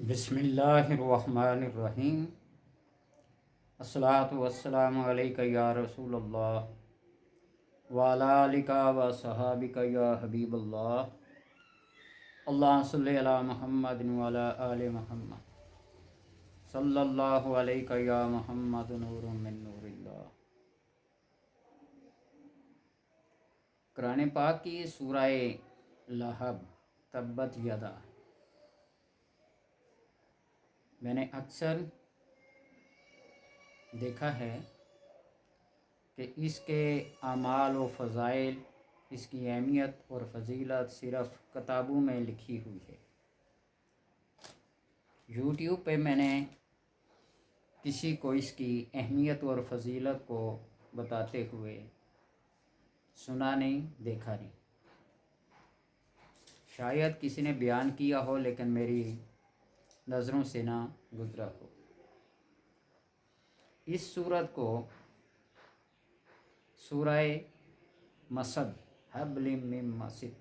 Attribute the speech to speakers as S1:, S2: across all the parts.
S1: بسم اللہ الرحمن الرحیم۔ الصلاۃ والسلام علیک یا رسول اللہ وعلی آلک و صحابک یا حبیب اللہ۔ اللہم صلی علی محمد وعلی آل محمد صلی اللہ علیک یا محمد نور من نور اللہ۔ قرآن پاک کی سورہ لہب تبت یدا، میں نے اکثر دیکھا ہے کہ اس کے اعمال و فضائل، اس کی اہمیت اور فضیلت صرف کتابوں میں لکھی ہوئی ہے۔ یوٹیوب پہ میں نے کسی کو اس کی اہمیت اور فضیلت کو بتاتے ہوئے سنا نہیں، دیکھا نہیں۔ شاید کسی نے بیان کیا ہو لیکن میری نظروں سے نہ گزرا ہو۔ اس سورت کو سورہ مسد، حبل من مسد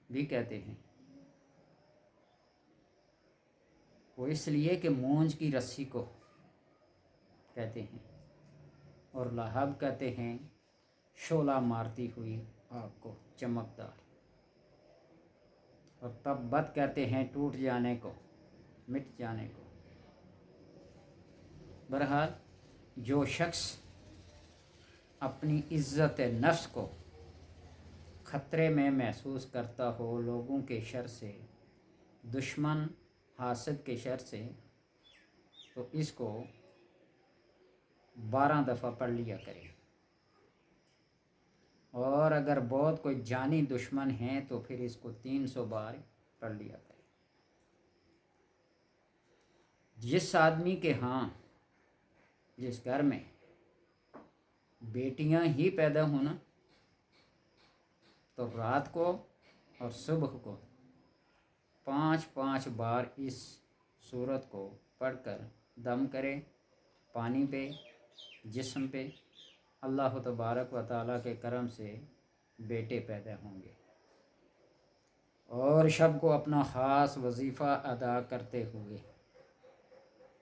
S1: بھی کہتے ہیں۔ وہ اس لیے کہ مونج کی رسی کو کہتے ہیں، اور لہب کہتے ہیں شعلہ مارتی ہوئی آگ کو، چمکدار، اور تبت کہتے ہیں ٹوٹ جانے کو، مٹ جانے کو۔ بہرحال جو شخص اپنی عزت نفس کو خطرے میں محسوس کرتا ہو، لوگوں کے شر سے، دشمن حاسد کے شر سے، تو اس کو 12 دفعہ پڑھ لیا کرے، اور اگر بہت کوئی جانی دشمن ہیں تو پھر اس کو 300 بار پڑھ لیا کرے۔ جس آدمی کے ہاں، جس گھر میں بیٹیاں ہی پیدا ہونا، تو رات کو اور صبح کو 5 بار اس سورت کو پڑھ کر دم کرے پانی پہ، جسم پہ، اللہ تبارک و تعالیٰ کے کرم سے بیٹے پیدا ہوں گے۔ اور شب کو اپنا خاص وظیفہ ادا کرتے ہوئے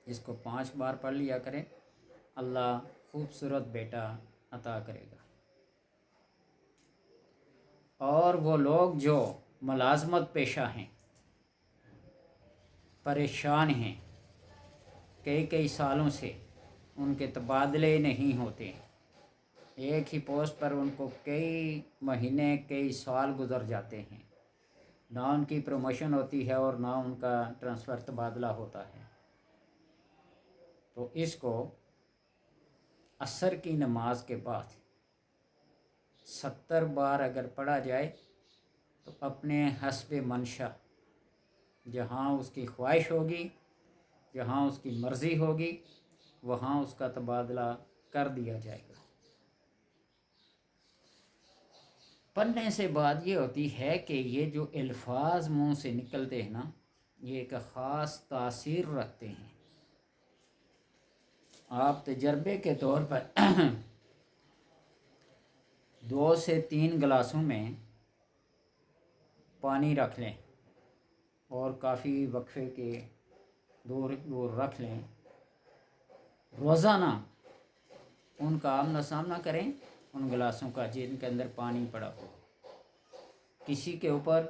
S1: اس کو 5 بار پڑھ لیا کرے، اللہ خوبصورت بیٹا عطا کرے گا۔ اور وہ لوگ جو ملازمت پیشہ ہیں، پریشان ہیں، کئی سالوں سے ان کے تبادلے نہیں ہوتے، ایک ہی پوسٹ پر ان کو کئی مہینے، کئی سال گزر جاتے ہیں، نہ ان کی پروموشن ہوتی ہے اور نہ ان کا ٹرانسفر تبادلہ ہوتا ہے، تو اس کو عصر کی نماز کے بعد 70 بار اگر پڑھا جائے تو اپنے حسب منشا، جہاں اس کی خواہش ہوگی، جہاں اس کی مرضی ہوگی، وہاں اس کا تبادلہ کر دیا جائے گا۔ پڑھنے سے بات یہ ہوتی ہے کہ یہ جو الفاظ منہ سے نکلتے ہیں نا، یہ ایک خاص تاثیر رکھتے ہیں۔ آپ تجربے کے طور پر 2 سے 3 گلاسوں میں پانی رکھ لیں اور کافی وقفے کے دور رکھ لیں، روزانہ ان کا آمنا سامنا کریں، ان گلاسوں کا جن کے اندر پانی پڑا ہو، کسی کے اوپر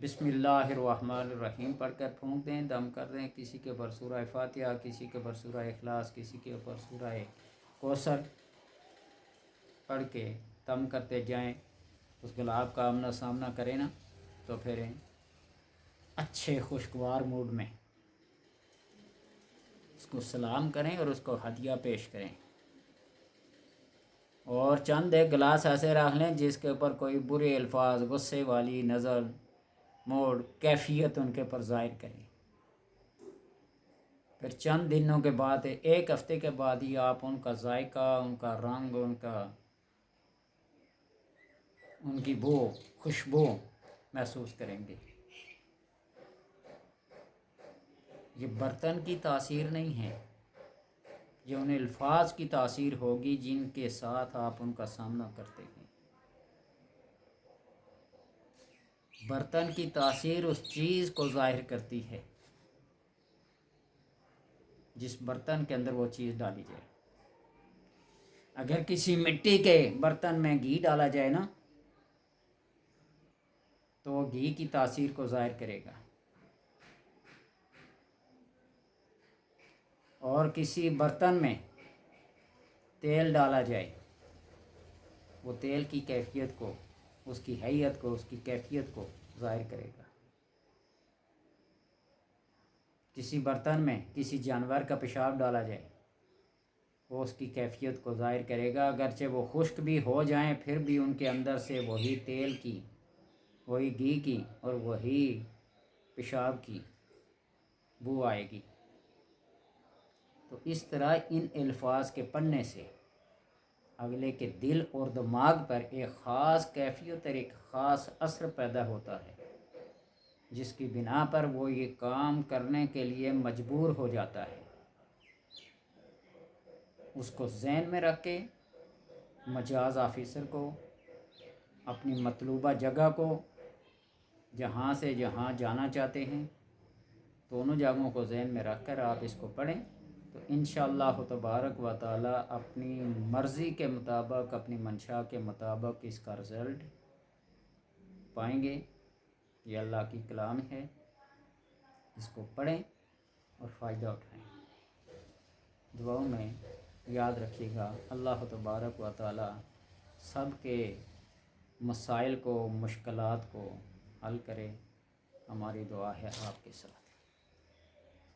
S1: بسم اللہ الرحمن الرحیم پڑھ کر پھونک دیں، دم کر دیں، کسی کے اوپر سورہ فاتحہ، کسی کے اوپر سورہ اخلاص، کسی کے اوپر سورہ کوثر پڑھ کے دم کرتے جائیں، اس گلاب کا آمنا سامنا کریں نا، تو پھر اچھے خوشگوار موڈ میں اس کو سلام کریں اور اس کو ہدیہ پیش کریں، اور چند ایک گلاس ایسے رکھ لیں جس کے اوپر کوئی برے الفاظ، غصے والی نظر، موڈ، کیفیت ان کے اوپر ظاہر کریں۔ پھر چند دنوں کے بعد، 1 ہفتے کے بعد ہی آپ ان کا ذائقہ، ان کا رنگ، ان کی بو، خوشبو محسوس کریں گے۔ یہ برتن کی تاثیر نہیں ہے، یہ ان الفاظ کی تاثیر ہوگی جن کے ساتھ آپ ان کا سامنا کرتے ہیں۔ برتن کی تاثیر اس چیز کو ظاہر کرتی ہے جس برتن کے اندر وہ چیز ڈالی جائے. اگر کسی مٹی کے برتن میں گھی ڈالا جائے نا تو وہ گھی کی تاثیر کو ظاہر کرے گا، اور کسی برتن میں تیل ڈالا جائے وہ تیل کی کیفیت کو، اس کی حیت کو، اس کی کیفیت کو ظاہر کرے گا. کسی برتن میں کسی جانور کا پیشاب ڈالا جائے وہ اس کی کیفیت کو ظاہر کرے گا، اگرچہ وہ خشک بھی ہو جائیں پھر بھی ان کے اندر سے وہی تیل کی، وہی گھی کی اور وہی پیشاب کی بو آئے گی. تو اس طرح ان الفاظ کے پڑھنے سے اگلے کے دل اور دماغ پر ایک خاص کیفیت اور ایک خاص اثر پیدا ہوتا ہے، جس کی بنا پر وہ یہ کام کرنے کے لیے مجبور ہو جاتا ہے. اس کو ذہن میں رکھ کے مجاز آفیسر کو اپنی مطلوبہ جگہ کو، جہاں سے جہاں جانا چاہتے ہیں، دونوں جگہوں کو ذہن میں رکھ کر آپ اس کو پڑھیں تو انشاءاللہ تبارک و تعالی اپنی مرضی کے مطابق، اپنی منشا کے مطابق اس کا رزلٹ پائیں گے. یہ اللہ کی کلام ہے، اس کو پڑھیں اور فائدہ اٹھائیں. دعاؤں میں یاد رکھیے گا. اللہ تبارک و تعالی سب کے مسائل کو، مشکلات کو حل کرے. ہماری دعا ہے آپ کے ساتھ.